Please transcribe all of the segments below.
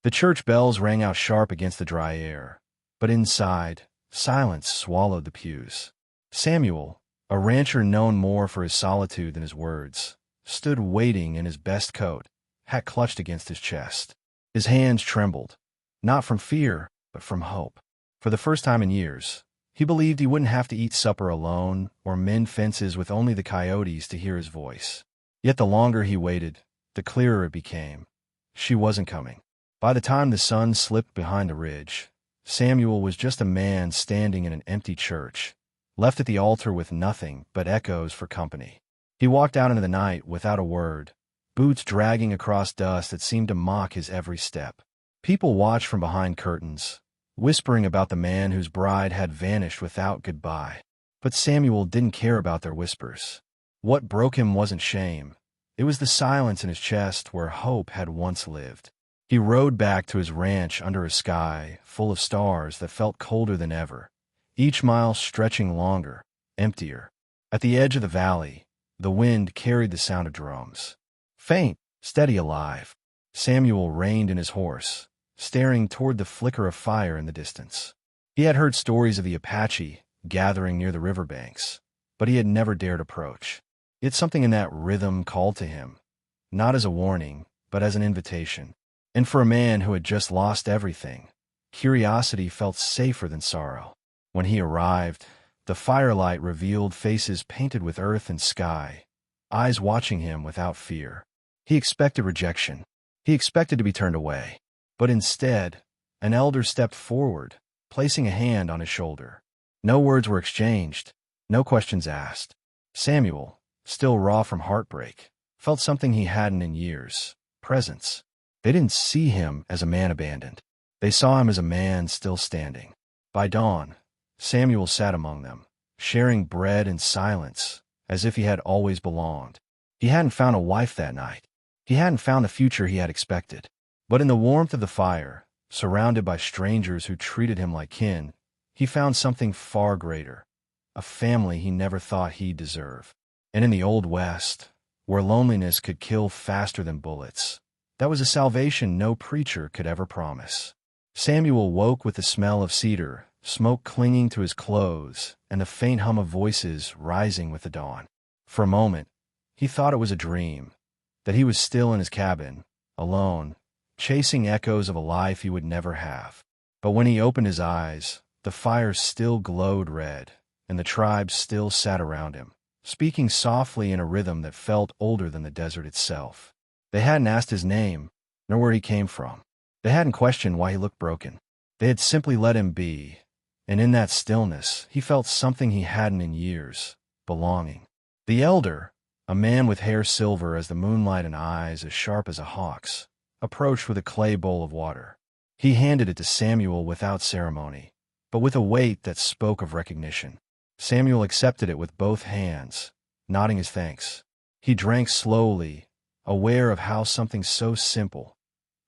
The church bells rang out sharp against the dry air, but inside, silence swallowed the pews. Samuel, a rancher known more for his solitude than his words, stood waiting in his best coat, hat clutched against his chest. His hands trembled, not from fear, but from hope. For the first time in years, he believed he wouldn't have to eat supper alone or mend fences with only the coyotes to hear his voice. Yet the longer he waited, the clearer it became. She wasn't coming. By the time the sun slipped behind a ridge, Samuel was just a man standing in an empty church, left at the altar with nothing but echoes for company. He walked out into the night without a word, boots dragging across dust that seemed to mock his every step. People watched from behind curtains, whispering about the man whose bride had vanished without goodbye. But Samuel didn't care about their whispers. What broke him wasn't shame. It was the silence in his chest where hope had once lived. He rode back to his ranch under a sky full of stars that felt colder than ever, each mile stretching longer, emptier. At the edge of the valley, the wind carried the sound of drums. Faint, steady, alive. Samuel reined in his horse, staring toward the flicker of fire in the distance. He had heard stories of the Apache gathering near the riverbanks, but he had never dared approach. Yet something in that rhythm called to him, not as a warning, but as an invitation. And for a man who had just lost everything, curiosity felt safer than sorrow. When he arrived, the firelight revealed faces painted with earth and sky, eyes watching him without fear. He expected rejection. He expected to be turned away. But instead, an elder stepped forward, placing a hand on his shoulder. No words were exchanged, no questions asked. Samuel, still raw from heartbreak, felt something he hadn't in years: presence. They didn't see him as a man abandoned. They saw him as a man still standing. By dawn, Samuel sat among them, sharing bread and silence, as if he had always belonged. He hadn't found a wife that night. He hadn't found the future he had expected. But in the warmth of the fire, surrounded by strangers who treated him like kin, he found something far greater, a family he never thought he'd deserve. And in the Old West, where loneliness could kill faster than bullets, that was a salvation no preacher could ever promise. Samuel woke with the smell of cedar, smoke clinging to his clothes, and the faint hum of voices rising with the dawn. For a moment, he thought it was a dream, that he was still in his cabin, alone, chasing echoes of a life he would never have. But when he opened his eyes, the fire still glowed red, and the tribe still sat around him, speaking softly in a rhythm that felt older than the desert itself. They hadn't asked his name, nor where he came from. They hadn't questioned why he looked broken. They had simply let him be, and in that stillness, he felt something he hadn't in years: belonging. The elder, a man with hair silver as the moonlight and eyes as sharp as a hawk's, approached with a clay bowl of water. He handed it to Samuel without ceremony, but with a weight that spoke of recognition. Samuel accepted it with both hands, nodding his thanks. He drank slowly, aware of how something so simple,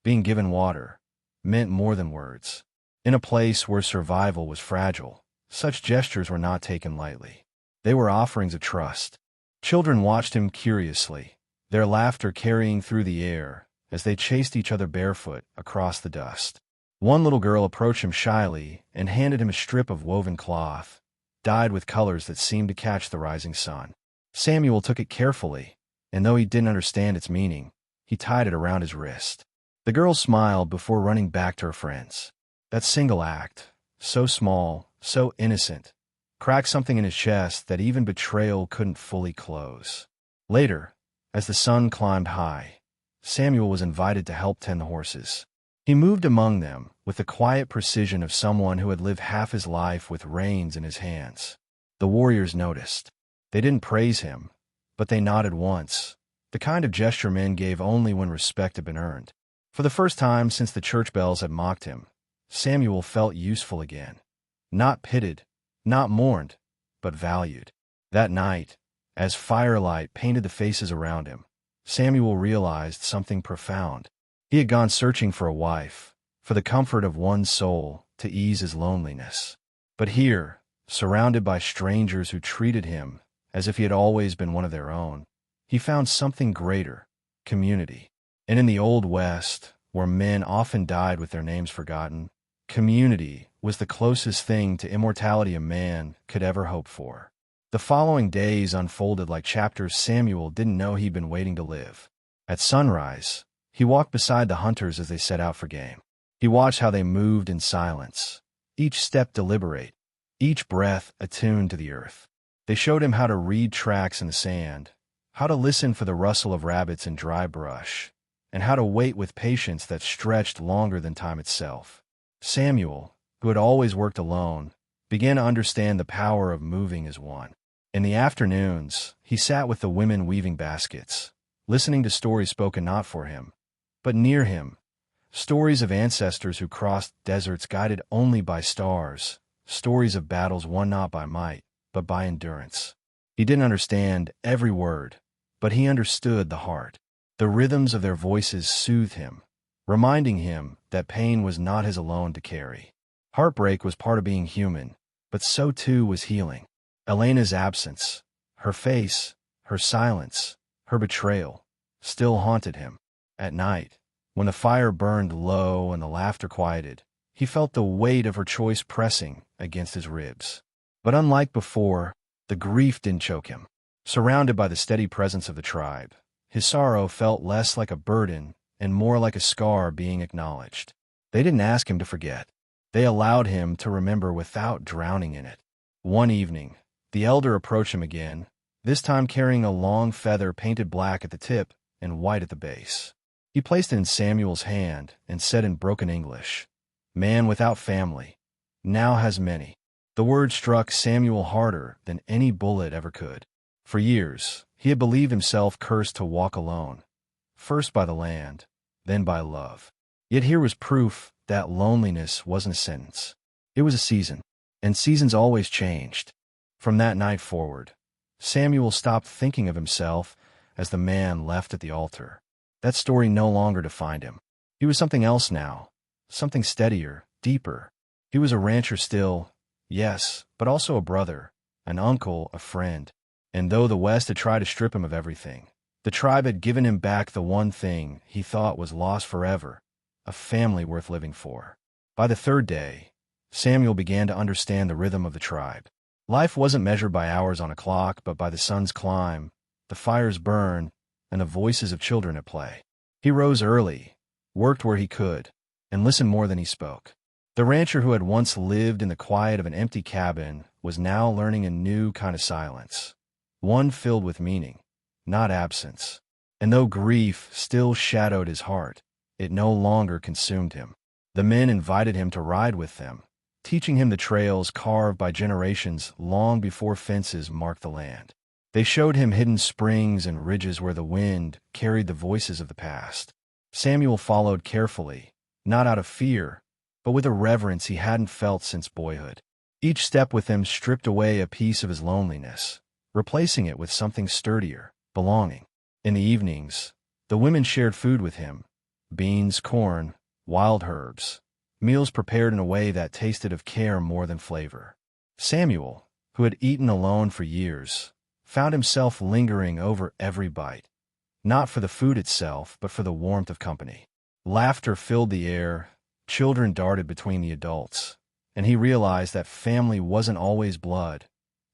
being given water, meant more than words. In a place where survival was fragile, such gestures were not taken lightly. They were offerings of trust. Children watched him curiously, their laughter carrying through the air as they chased each other barefoot across the dust. One little girl approached him shyly and handed him a strip of woven cloth, dyed with colors that seemed to catch the rising sun. Samuel took it carefully, and though he didn't understand its meaning, he tied it around his wrist. The girl smiled before running back to her friends. That single act, so small, so innocent, cracked something in his chest that even betrayal couldn't fully close. Later, as the sun climbed high, Samuel was invited to help tend the horses. He moved among them with the quiet precision of someone who had lived half his life with reins in his hands. The warriors noticed. They didn't praise him, but they nodded once, the kind of gesture men gave only when respect had been earned. For the first time since the church bells had mocked him, Samuel felt useful again. Not pitied, not mourned, but valued. That night, as firelight painted the faces around him, Samuel realized something profound. He had gone searching for a wife, for the comfort of one's soul, to ease his loneliness. But here, surrounded by strangers who treated him as if he had always been one of their own, he found something greater: community. And in the Old West, where men often died with their names forgotten, community was the closest thing to immortality a man could ever hope for. The following days unfolded like chapters Samuel didn't know he'd been waiting to live. At sunrise, he walked beside the hunters as they set out for game. He watched how they moved in silence, each step deliberate, each breath attuned to the earth. They showed him how to read tracks in the sand, how to listen for the rustle of rabbits in dry brush, and how to wait with patience that stretched longer than time itself. Samuel, who had always worked alone, began to understand the power of moving as one. In the afternoons, he sat with the women weaving baskets, listening to stories spoken not for him, but near him, stories of ancestors who crossed deserts guided only by stars, stories of battles won not by might, but by endurance. He didn't understand every word, but he understood the heart. The rhythms of their voices soothed him, reminding him that pain was not his alone to carry. Heartbreak was part of being human, but so too was healing. Elena's absence, her face, her silence, her betrayal, still haunted him. At night, when the fire burned low and the laughter quieted, he felt the weight of her choice pressing against his ribs. But unlike before, the grief didn't choke him. Surrounded by the steady presence of the tribe, his sorrow felt less like a burden and more like a scar being acknowledged. They didn't ask him to forget. They allowed him to remember without drowning in it. One evening, the elder approached him again, this time carrying a long feather painted black at the tip and white at the base. He placed it in Samuel's hand and said in broken English, "Man without family now has many." The word struck Samuel harder than any bullet ever could. For years, he had believed himself cursed to walk alone, first by the land, then by love. Yet here was proof that loneliness wasn't a sentence. It was a season, and seasons always changed. From that night forward, Samuel stopped thinking of himself as the man left at the altar. That story no longer defined him. He was something else now, something steadier, deeper. He was a rancher still, yes, but also a brother, an uncle, a friend. And though the West had tried to strip him of everything, the tribe had given him back the one thing he thought was lost forever, a family worth living for. By the third day, Samuel began to understand the rhythm of the tribe. Life wasn't measured by hours on a clock, but by the sun's climb, the fire's burn, and the voices of children at play. He rose early, worked where he could, and listened more than he spoke. The rancher who had once lived in the quiet of an empty cabin was now learning a new kind of silence, one filled with meaning, not absence. And though grief still shadowed his heart, it no longer consumed him. The men invited him to ride with them, teaching him the trails carved by generations long before fences marked the land. They showed him hidden springs and ridges where the wind carried the voices of the past. Samuel followed carefully, not out of fear, but with a reverence he hadn't felt since boyhood. Each step with them stripped away a piece of his loneliness, replacing it with something sturdier, belonging. In the evenings, the women shared food with him, beans, corn, wild herbs, meals prepared in a way that tasted of care more than flavor. Samuel, who had eaten alone for years, found himself lingering over every bite, not for the food itself, but for the warmth of company. Laughter filled the air, children darted between the adults, and he realized that family wasn't always blood,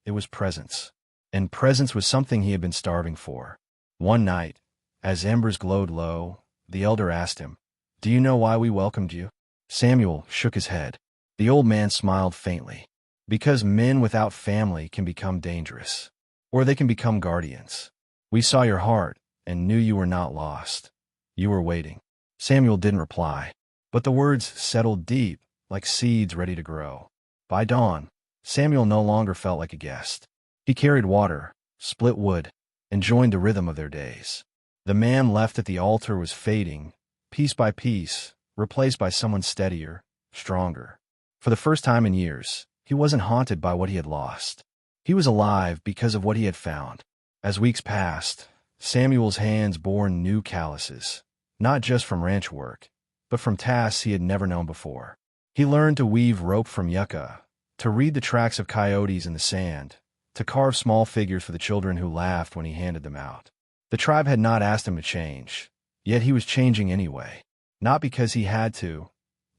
it was presence. And presence was something he had been starving for. One night, as embers glowed low, the elder asked him, "Do you know why we welcomed you?" Samuel shook his head. The old man smiled faintly. "Because men without family can become dangerous, or they can become guardians. We saw your heart and knew you were not lost. You were waiting." Samuel didn't reply, but the words settled deep, like seeds ready to grow. By dawn, Samuel no longer felt like a guest. He carried water, split wood, and joined the rhythm of their days. The man left at the altar was fading, piece by piece, replaced by someone steadier, stronger. For the first time in years, he wasn't haunted by what he had lost. He was alive because of what he had found. As weeks passed, Samuel's hands bore new calluses, not just from ranch work, but from tasks he had never known before. He learned to weave rope from yucca, to read the tracks of coyotes in the sand, to carve small figures for the children who laughed when he handed them out. The tribe had not asked him to change, yet he was changing anyway. not because he had to,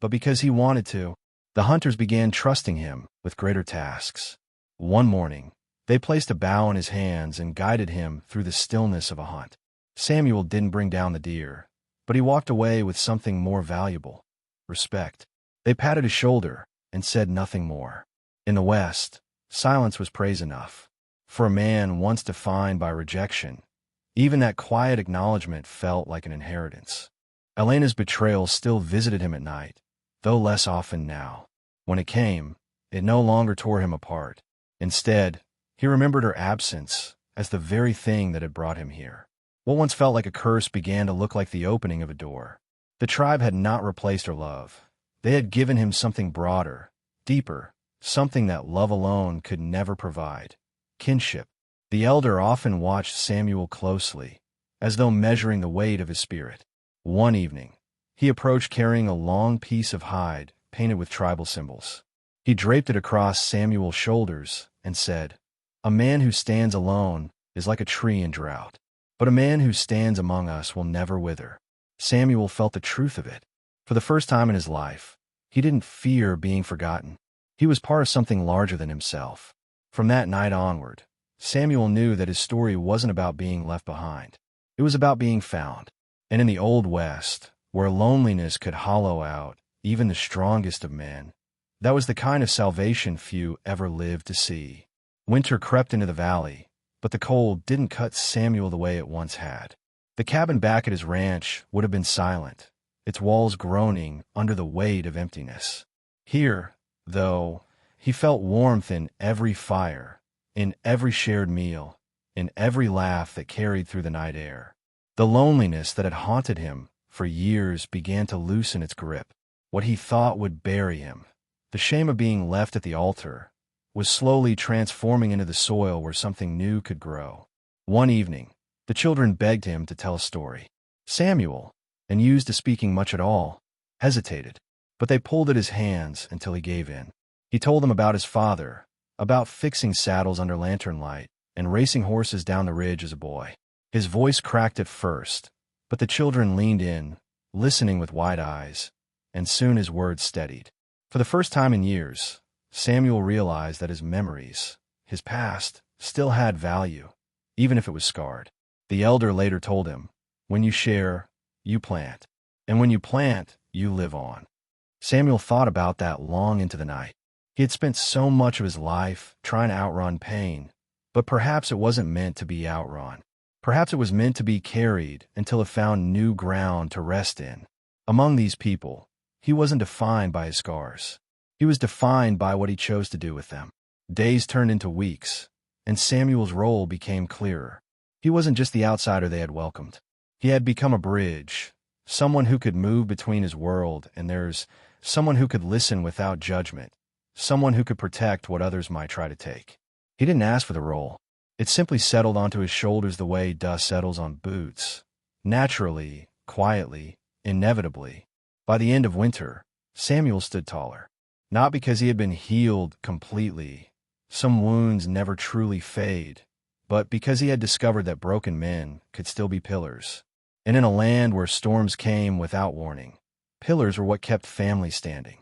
but because he wanted to. The hunters began trusting him with greater tasks. One morning, they placed a bow in his hands and guided him through the stillness of a hunt. Samuel didn't bring down the deer, but he walked away with something more valuable: respect. They patted his shoulder and said nothing more. In the West, silence was praise enough. For a man once defined by rejection, even that quiet acknowledgment felt like an inheritance. Elena's betrayal still visited him at night, though less often now. When it came, it no longer tore him apart. Instead, he remembered her absence as the very thing that had brought him here. What once felt like a curse began to look like the opening of a door. The tribe had not replaced her love. They had given him something broader, deeper, something that love alone could never provide: kinship. The elder often watched Samuel closely, as though measuring the weight of his spirit. One evening, he approached carrying a long piece of hide painted with tribal symbols. He draped it across Samuel's shoulders and said, "A man who stands alone is like a tree in drought, but a man who stands among us will never wither." Samuel felt the truth of it. For the first time in his life, he didn't fear being forgotten. He was part of something larger than himself. From that night onward, Samuel knew that his story wasn't about being left behind. It was about being found. And in the Old West, where loneliness could hollow out even the strongest of men, that was the kind of salvation few ever lived to see. Winter crept into the valley, but the cold didn't cut Samuel the way it once had. The cabin back at his ranch would have been silent, its walls groaning under the weight of emptiness. Here, though, he felt warmth in every fire, in every shared meal, in every laugh that carried through the night air. The loneliness that had haunted him for years began to loosen its grip. What he thought would bury him, the shame of being left at the altar, was slowly transforming into the soil where something new could grow. One evening, the children begged him to tell a story. Samuel, unused to speaking much at all, hesitated, but they pulled at his hands until he gave in. He told them about his father, about fixing saddles under lantern light, and racing horses down the ridge as a boy. His voice cracked at first, but the children leaned in, listening with wide eyes, and soon his words steadied. For the first time in years, Samuel realized that his memories, his past, still had value, even if it was scarred. The elder later told him, "When you share, you plant. And when you plant, you live on." Samuel thought about that long into the night. He had spent so much of his life trying to outrun pain, but perhaps it wasn't meant to be outrun. Perhaps it was meant to be carried until it found new ground to rest in. Among these people, he wasn't defined by his scars. He was defined by what he chose to do with them. Days turned into weeks, and Samuel's role became clearer. He wasn't just the outsider they had welcomed. He had become a bridge, someone who could move between his world and theirs, someone who could listen without judgment, someone who could protect what others might try to take. He didn't ask for the role. It simply settled onto his shoulders the way dust settles on boots. Naturally, quietly, inevitably. By the end of winter, Samuel stood taller. Not because he had been healed completely. Some wounds never truly fade, but because he had discovered that broken men could still be pillars. And in a land where storms came without warning, pillars were what kept families standing.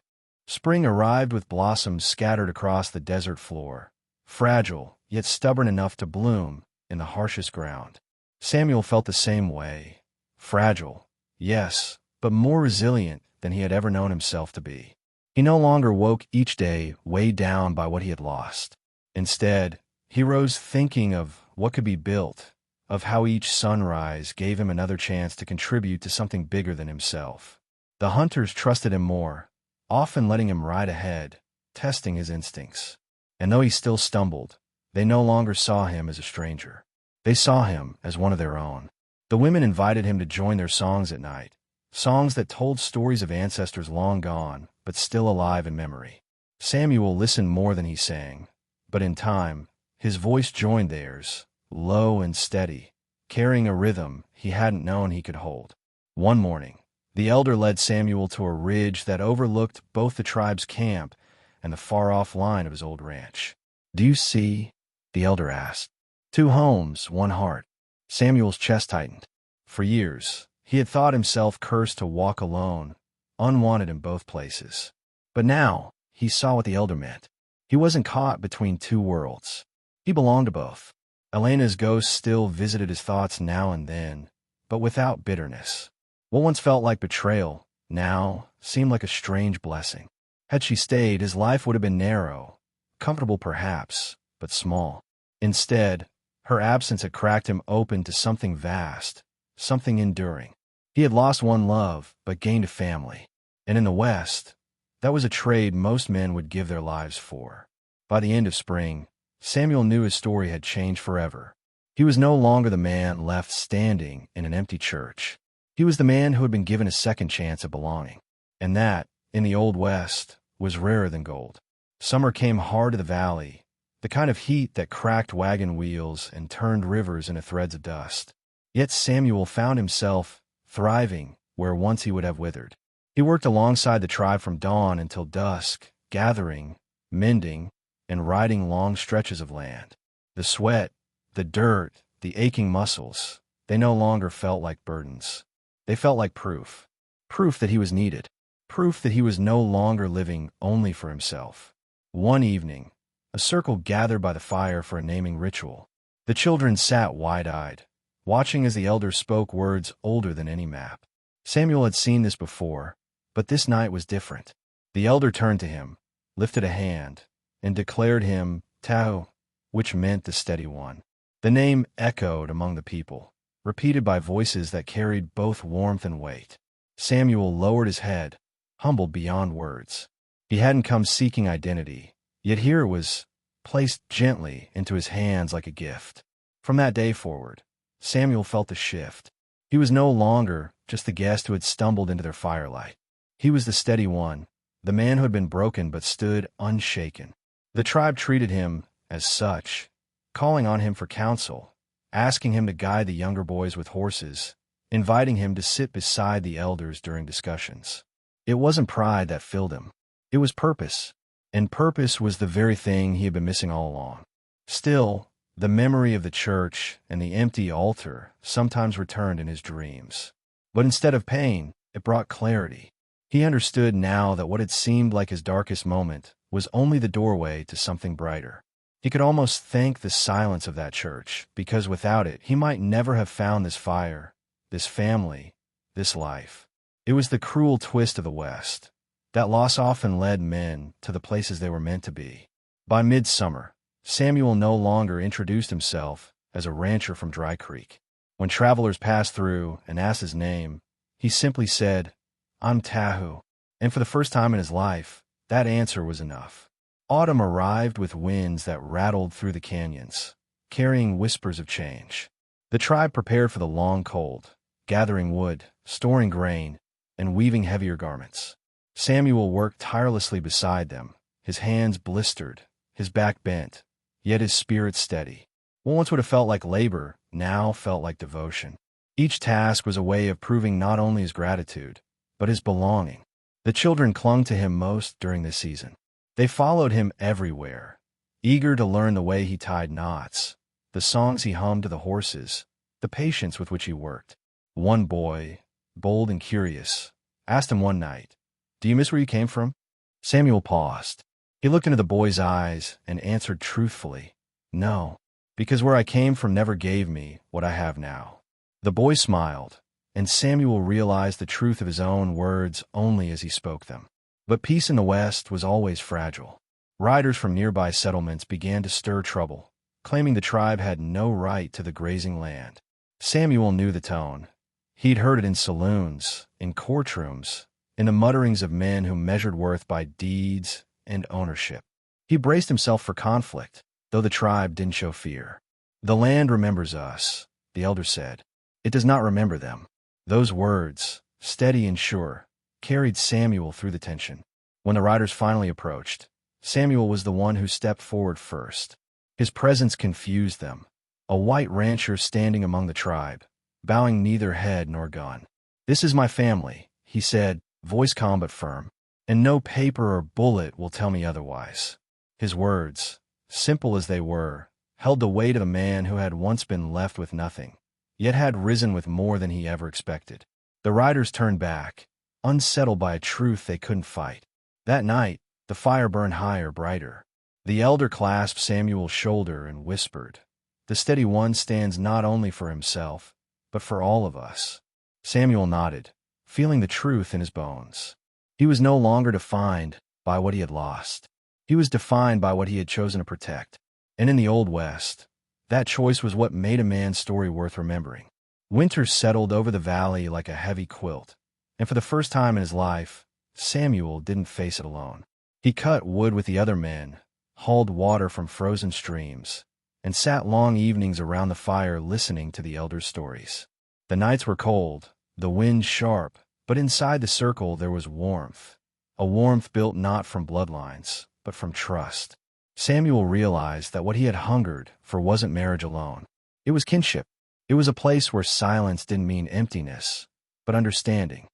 Spring arrived with blossoms scattered across the desert floor, fragile yet stubborn enough to bloom in the harshest ground. Samuel felt the same way. Fragile, yes, but more resilient than he had ever known himself to be. He no longer woke each day weighed down by what he had lost. Instead, he rose thinking of what could be built, of how each sunrise gave him another chance to contribute to something bigger than himself. The hunters trusted him more, often letting him ride ahead, testing his instincts. And though he still stumbled, they no longer saw him as a stranger. They saw him as one of their own. The women invited him to join their songs at night, songs that told stories of ancestors long gone, but still alive in memory. Samuel listened more than he sang, but in time, his voice joined theirs, low and steady, carrying a rhythm he hadn't known he could hold. One morning, the elder led Samuel to a ridge that overlooked both the tribe's camp and the far-off line of his old ranch. "Do you see?" the elder asked. "Two homes, one heart." Samuel's chest tightened. For years, He had thought himself cursed to walk alone, unwanted in both places. But now, he saw what the elder meant. He wasn't caught between two worlds. He belonged to both. Elena's ghost still visited his thoughts now and then, but without bitterness. What once felt like betrayal, now seemed like a strange blessing. Had she stayed, his life would have been narrow, comfortable perhaps, but small. Instead, her absence had cracked him open to something vast, something enduring. He had lost one love, but gained a family. And in the West, that was a trade most men would give their lives for. By the end of spring, Samuel knew his story had changed forever. He was no longer the man left standing in an empty church. He was the man who had been given a second chance at belonging. And that, in the Old West, was rarer than gold. Summer came hard to the valley, the kind of heat that cracked wagon wheels and turned rivers into threads of dust. Yet Samuel found himself thriving where once he would have withered. He worked alongside the tribe from dawn until dusk, gathering, mending, and riding long stretches of land. The sweat, the dirt, the aching muscles, they no longer felt like burdens. They felt like proof. Proof that he was needed. Proof that he was no longer living only for himself. One evening, a circle gathered by the fire for a naming ritual. The children sat wide-eyed, watching as the elder spoke words older than any map. Samuel had seen this before, but this night was different. The elder turned to him, lifted a hand, and declared him Tahu, which meant the steady one. The name echoed among the people, repeated by voices that carried both warmth and weight. Samuel lowered his head, humbled beyond words. He hadn't come seeking identity, yet here it was, placed gently into his hands like a gift. From that day forward, Samuel felt the shift. He was no longer just the guest who had stumbled into their firelight. He was the steady one, the man who had been broken but stood unshaken. The tribe treated him as such, calling on him for counsel, asking him to guide the younger boys with horses, inviting him to sit beside the elders during discussions. It wasn't pride that filled him. It was purpose, and purpose was the very thing he had been missing all along. Still, the memory of the church and the empty altar sometimes returned in his dreams. But instead of pain, it brought clarity. He understood now that what had seemed like his darkest moment was only the doorway to something brighter. He could almost thank the silence of that church, because without it, he might never have found this fire, this family, this life. It was the cruel twist of the West. That loss often led men to the places they were meant to be. By midsummer, Samuel no longer introduced himself as a rancher from Dry Creek. When travelers passed through and asked his name, he simply said, "I'm Tahu." And for the first time in his life, that answer was enough. Autumn arrived with winds that rattled through the canyons, carrying whispers of change. The tribe prepared for the long cold, gathering wood, storing grain, and weaving heavier garments. Samuel worked tirelessly beside them, his hands blistered, his back bent, yet his spirit steady. What once would have felt like labor now felt like devotion. Each task was a way of proving not only his gratitude, but his belonging. The children clung to him most during this season. They followed him everywhere, eager to learn the way he tied knots, the songs he hummed to the horses, the patience with which he worked. One boy, bold and curious, asked him one night, "Do you miss where you came from?" Samuel paused. He looked into the boy's eyes and answered truthfully, "No, because where I came from never gave me what I have now." The boy smiled, and Samuel realized the truth of his own words only as he spoke them. But peace in the West was always fragile. Riders from nearby settlements began to stir trouble, claiming the tribe had no right to the grazing land. Samuel knew the tone. He'd heard it in saloons, in courtrooms, in the mutterings of men who measured worth by deeds and ownership. He braced himself for conflict, though the tribe didn't show fear. "The land remembers us," the elder said. "It does not remember them." Those words, steady and sure, carried Samuel through the tension. When the riders finally approached, Samuel was the one who stepped forward first. His presence confused them. A white rancher standing among the tribe, bowing neither head nor gun. "This is my family," he said, voice calm but firm, "and no paper or bullet will tell me otherwise." His words, simple as they were, held the weight of a man who had once been left with nothing, yet had risen with more than he ever expected. The riders turned back, unsettled by a truth they couldn't fight. That night, the fire burned higher, brighter. The elder clasped Samuel's shoulder and whispered, "The steady one stands not only for himself, but for all of us." Samuel nodded, feeling the truth in his bones. He was no longer defined by what he had lost. He was defined by what he had chosen to protect. And in the Old West, that choice was what made a man's story worth remembering. Winter settled over the valley like a heavy quilt, and for the first time in his life, Samuel didn't face it alone. He cut wood with the other men, hauled water from frozen streams, and sat long evenings around the fire listening to the elders' stories. The nights were cold, the wind sharp, but inside the circle there was warmth, a warmth built not from bloodlines, but from trust. Samuel realized that what he had hungered for wasn't marriage alone. It was kinship. It was a place where silence didn't mean emptiness, but understanding.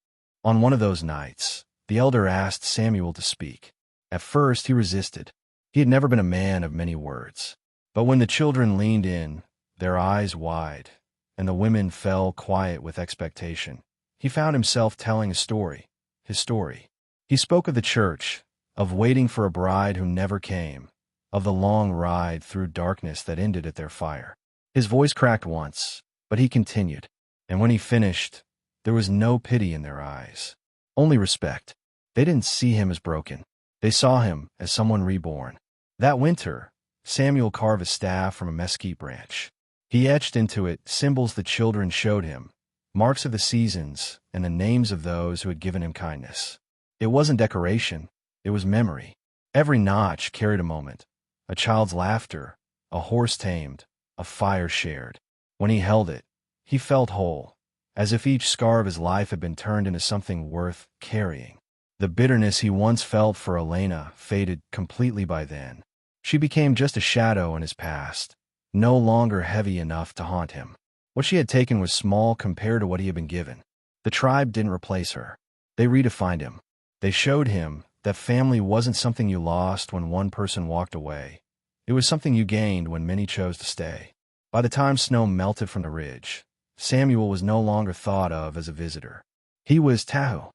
On one of those nights, the elder asked Samuel to speak. At first, he resisted. He had never been a man of many words. But when the children leaned in, their eyes wide, and the women fell quiet with expectation, he found himself telling a story, his story. He spoke of the church, of waiting for a bride who never came, of the long ride through darkness that ended at their fire. His voice cracked once, but he continued. And when he finished, there was no pity in their eyes, only respect. They didn't see him as broken. They saw him as someone reborn. That winter, Samuel carved a staff from a mesquite branch. He etched into it symbols the children showed him, marks of the seasons, and the names of those who had given him kindness. It wasn't decoration, it was memory. Every notch carried a moment, a child's laughter, a horse tamed, a fire shared. When he held it, he felt whole, as if each scar of his life had been turned into something worth carrying. The bitterness he once felt for Elena faded completely by then. She became just a shadow in his past, no longer heavy enough to haunt him. What she had taken was small compared to what he had been given. The tribe didn't replace her. They redefined him. They showed him that family wasn't something you lost when one person walked away. It was something you gained when many chose to stay. By the time snow melted from the ridge, Samuel was no longer thought of as a visitor. He was Tahu,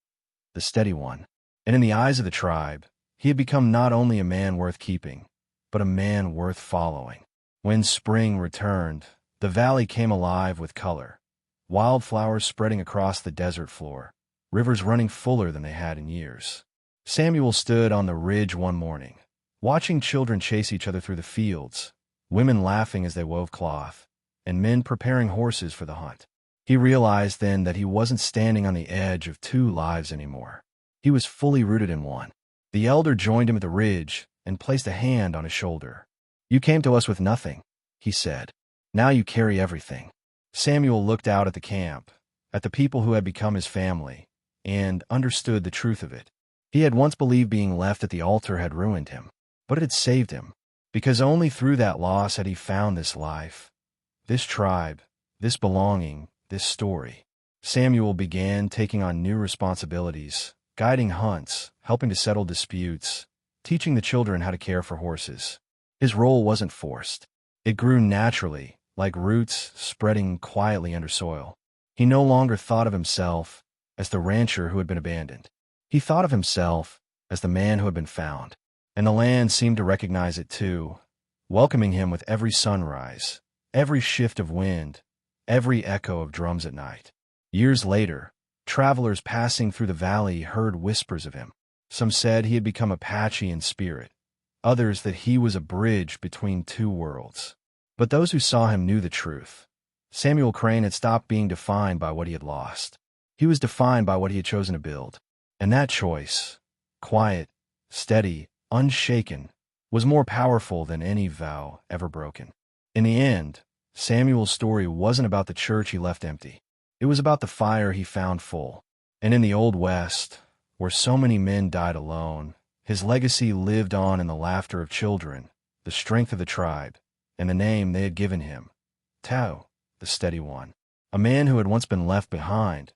the steady one. And in the eyes of the tribe, he had become not only a man worth keeping, but a man worth following. When spring returned, the valley came alive with color. Wildflowers spreading across the desert floor, rivers running fuller than they had in years. Samuel stood on the ridge one morning, watching children chase each other through the fields, women laughing as they wove cloth, and men preparing horses for the hunt. He realized then that he wasn't standing on the edge of two lives anymore. He was fully rooted in one. The elder joined him at the ridge and placed a hand on his shoulder. "You came to us with nothing," he said. "Now you carry everything." Samuel looked out at the camp, at the people who had become his family, and understood the truth of it. He had once believed being left at the altar had ruined him, but it had saved him, because only through that loss had he found this life, this tribe, this belonging, this story. Samuel began taking on new responsibilities, guiding hunts, helping to settle disputes, teaching the children how to care for horses. His role wasn't forced. It grew naturally, like roots spreading quietly under soil. He no longer thought of himself as the rancher who had been abandoned. He thought of himself as the man who had been found. And the land seemed to recognize it too, welcoming him with every sunrise, every shift of wind, every echo of drums at night. Years later, travelers passing through the valley heard whispers of him. Some said he had become Apache in spirit, others that he was a bridge between two worlds. But those who saw him knew the truth. Samuel Crane had stopped being defined by what he had lost. He was defined by what he had chosen to build. And that choice, quiet, steady, unshaken, was more powerful than any vow ever broken. In the end, Samuel's story wasn't about the church he left empty. It was about the fire he found full. And in the Old West, where so many men died alone, his legacy lived on in the laughter of children, the strength of the tribe, and the name they had given him, Tao, the steady one. A man who had once been left behind,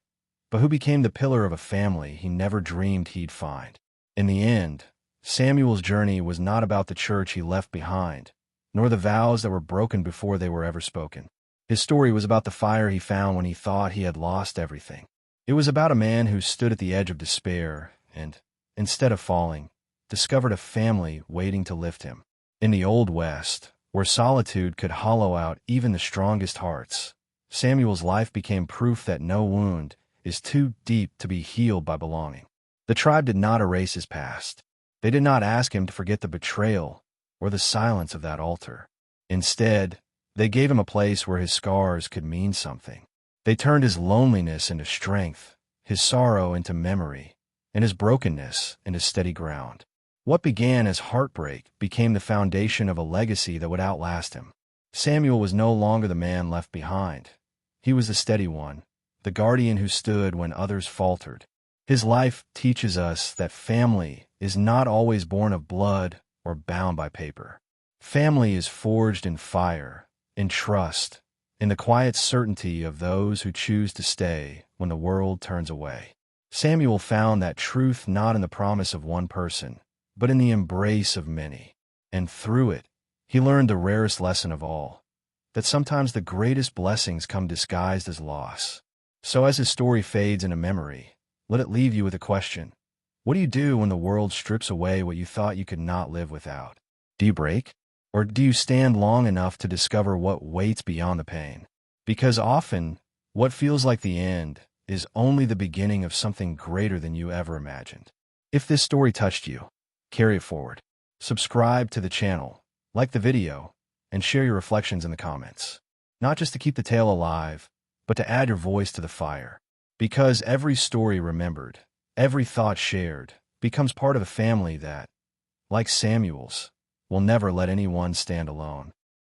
but who became the pillar of a family he never dreamed he'd find. In the end, Samuel's journey was not about the church he left behind, nor the vows that were broken before they were ever spoken. His story was about the fire he found when he thought he had lost everything. It was about a man who stood at the edge of despair and, instead of falling, discovered a family waiting to lift him. In the Old West, where solitude could hollow out even the strongest hearts, Samuel's life became proof that no wound is too deep to be healed by belonging. The tribe did not erase his past. They did not ask him to forget the betrayal or the silence of that altar. Instead, they gave him a place where his scars could mean something. They turned his loneliness into strength, his sorrow into memory, and his brokenness into steady ground. What began as heartbreak became the foundation of a legacy that would outlast him. Samuel was no longer the man left behind. He was the steady one, the guardian who stood when others faltered. His life teaches us that family is not always born of blood or bound by paper. Family is forged in fire, in trust, in the quiet certainty of those who choose to stay when the world turns away. Samuel found that truth not in the promise of one person, but in the embrace of many. And through it, he learned the rarest lesson of all, that sometimes the greatest blessings come disguised as loss. So as his story fades into memory, let it leave you with a question. What do you do when the world strips away what you thought you could not live without? Do you break? Or do you stand long enough to discover what waits beyond the pain? Because often, what feels like the end is only the beginning of something greater than you ever imagined. If this story touched you, carry it forward. Subscribe to the channel, like the video, and share your reflections in the comments. Not just to keep the tale alive, but to add your voice to the fire. Because every story remembered, every thought shared, becomes part of a family that, like Samuel's, will never let anyone stand alone.